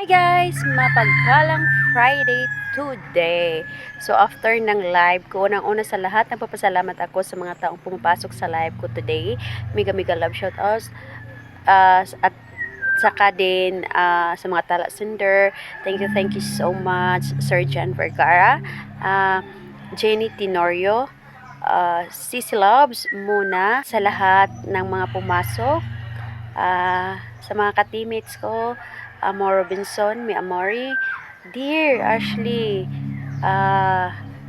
Hi guys! Mapagpalang Friday today. So after ng live ko, unang-una sa lahat, nagpapasalamat ako sa mga taong pumapasok sa live ko today. Mega love shoutouts. At saka din sa mga talasender. Thank you so much Sir John Vergara, Jenny Tenorio, Sisi Loves muna sa lahat ng mga pumasok. Sa mga ka-teammates ko, Amor Robinson, Mi Amori, Dear Ashley,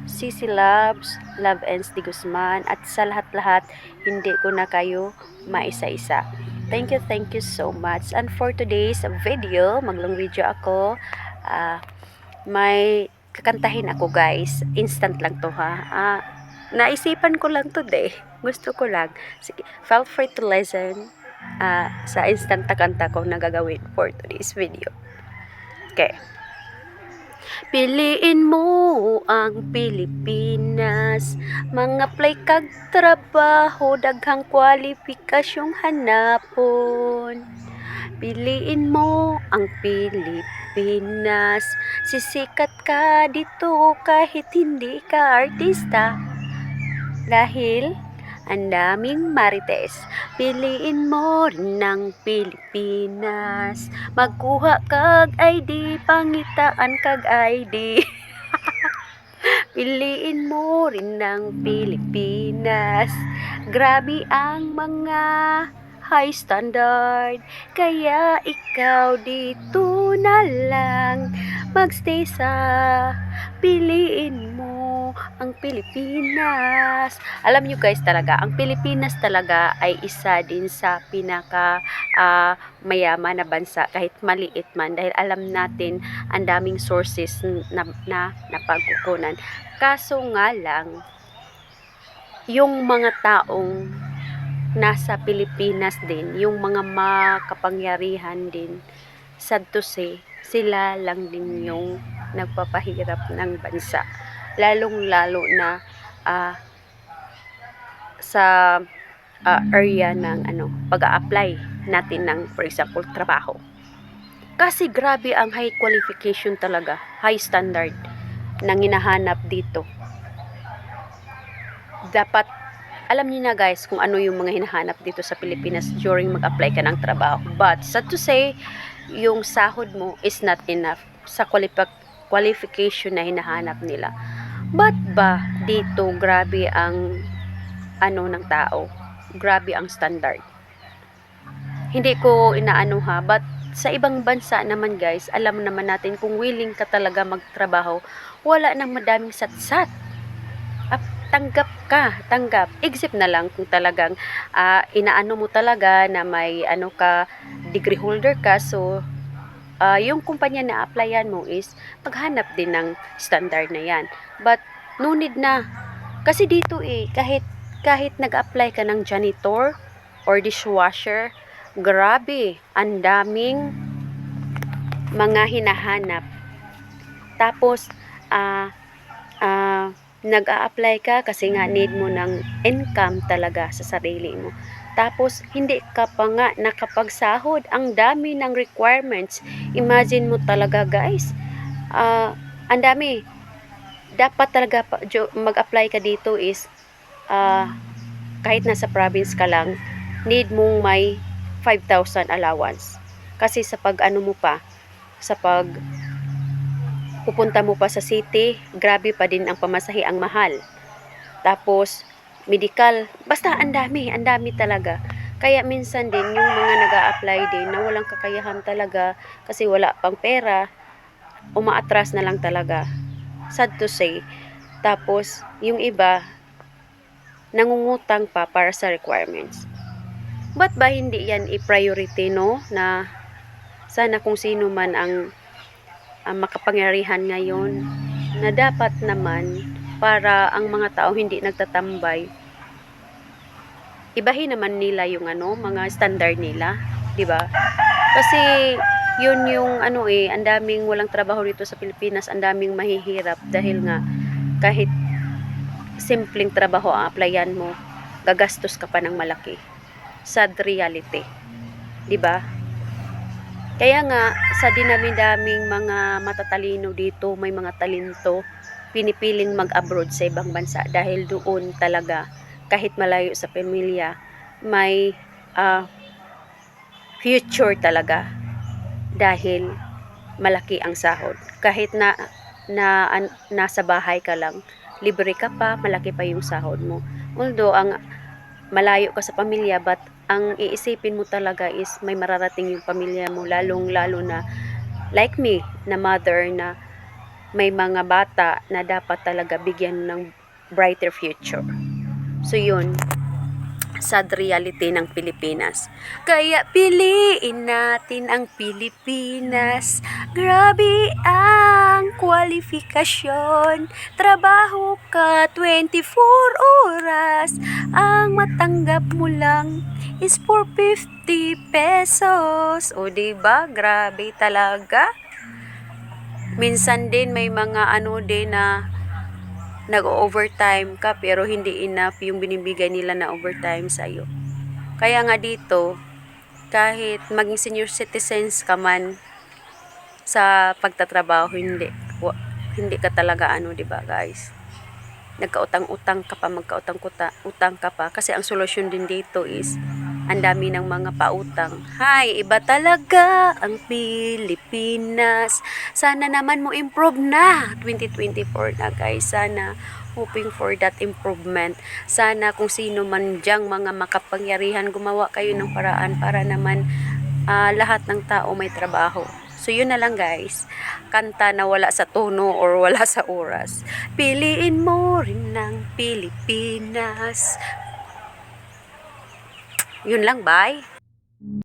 Sisi Loves, Love Ends Di Guzman, at sa lahat-lahat, hindi ko na kayo maisa-isa. Thank you so much. And for today's video, maglong video ako. May kakantahin ako guys. Instant lang to ha. Naisipan ko lang today. Gusto ko lang. Sige, feel free to listen sa instant kanta ko na gagawin for today's video. Okay. Piliin mo ang Pilipinas, mga play kag trabaho, daghang kwalipikasyong hanapon. Piliin mo ang Pilipinas, sisikat ka dito kahit hindi ka artista. Dahil ang daming marites, piliin mo rin ng Pilipinas. Magkuha kag ID, pangitaan kag ID. Piliin mo rin ng Pilipinas. Grabe ang mga high standard, kaya ikaw dito na lang magstay sa piliin mo ang Pilipinas. Alam nyo guys talaga, ang Pilipinas talaga ay isa din sa pinaka mayaman na bansa kahit maliit man, dahil alam natin ang daming sources na napagkukunan. Kaso nga lang, yung mga taong nasa Pilipinas din, yung mga makapangyarihan din, sad to say, sila lang din yung nagpapahirap ng bansa. Lalong-lalo na sa area ng pag-a-apply natin ng, for example, trabaho. Kasi grabe ang high qualification talaga, high standard na hinahanap dito. Dapat alam niyo na guys kung ano yung mga hinahanap dito sa Pilipinas during mag-apply ka ng trabaho. But sad to say, yung sahod mo is not enough sa qualification na hinahanap nila. But ba dito grabe ang ng tao, grabe ang standard. Hindi ko inaano ha, but sa ibang bansa naman guys, alam naman natin kung willing ka talaga magtrabaho, wala nang madaming satsat. Tanggap. Except na lang kung talagang inaano mo talaga na may ka, degree holder ka, so yung kumpanya na applyan mo is maghanap din ng standard na yan. But no need na. Kasi dito kahit nag-apply ka ng janitor or dishwasher, grabe, ang daming mga hinahanap. Tapos nag-a-apply ka kasi nga need mo ng income talaga sa sarili mo. Tapos hindi ka pa nga nakapagsahod, ang dami ng requirements. Imagine mo talaga guys, ang dami. Dapat talaga mag-apply ka dito is kahit nasa province ka lang, need mong may 5,000 allowance. Kasi sa pag-ano mo pa, sa pag pupunta mo pa sa city, grabe pa din ang pamasahe, ang mahal. Tapos medical, basta ang dami talaga. Kaya minsan din yung mga nag-a-apply din na walang kakayahan talaga kasi wala pang pera, umaatras na lang talaga. Sad to say. Tapos yung iba nangungutang pa para sa requirements. Ba't ba hindi yan i-priority, no? Na sana kung sino man ang makapangyarihan ngayon, na dapat naman para ang mga tao hindi nagtatambay, ibahin naman nila yung mga standard nila, di ba? Kasi yun yung ang daming walang trabaho dito sa Pilipinas, ang daming mahihirap dahil nga kahit simpleng trabaho ang applyan mo, gagastos ka pa ng malaki. Sad reality, di ba? Kaya nga, sa dinami-daming mga matatalino dito, may mga talento, pinipiling mag-abroad sa ibang bansa dahil doon talaga, kahit malayo sa pamilya, may future talaga dahil malaki ang sahod. Kahit nasa bahay ka lang, libre ka pa, malaki pa yung sahod mo. Although, malayo ka sa pamilya, but ang iisipin mo talaga is may mararating yung pamilya mo, lalong-lalo na like me, na mother na may mga bata na dapat talaga bigyan ng brighter future. So yun, sad reality ng Pilipinas. Kaya piliin natin ang Pilipinas. Grabe ang kwalifikasyon. Trabaho ka 24 oras. Ang matanggap mo lang is 450 pesos. O diba? Grabe talaga. Minsan din may mga din na nag-overtime ka pero hindi enough yung binibigay nila na overtime sa'yo. Kaya nga dito, kahit maging senior citizens ka man sa pagtatrabaho, hindi ka talaga di ba guys? Nagkautang-utang ka pa, utang ka pa. Kasi ang solusyon din dito is, ang dami ng mga pautang. Hay, iba talaga ang Pilipinas. Sana naman mo improve na. 2024 na guys. Sana hoping for that improvement. Sana kung sino man dyang mga makapangyarihan, gumawa kayo ng paraan para naman lahat ng tao may trabaho. So yun na lang guys, kanta na wala sa tono or wala sa oras. Piliin mo rin ng Pilipinas. Yun lang, bye.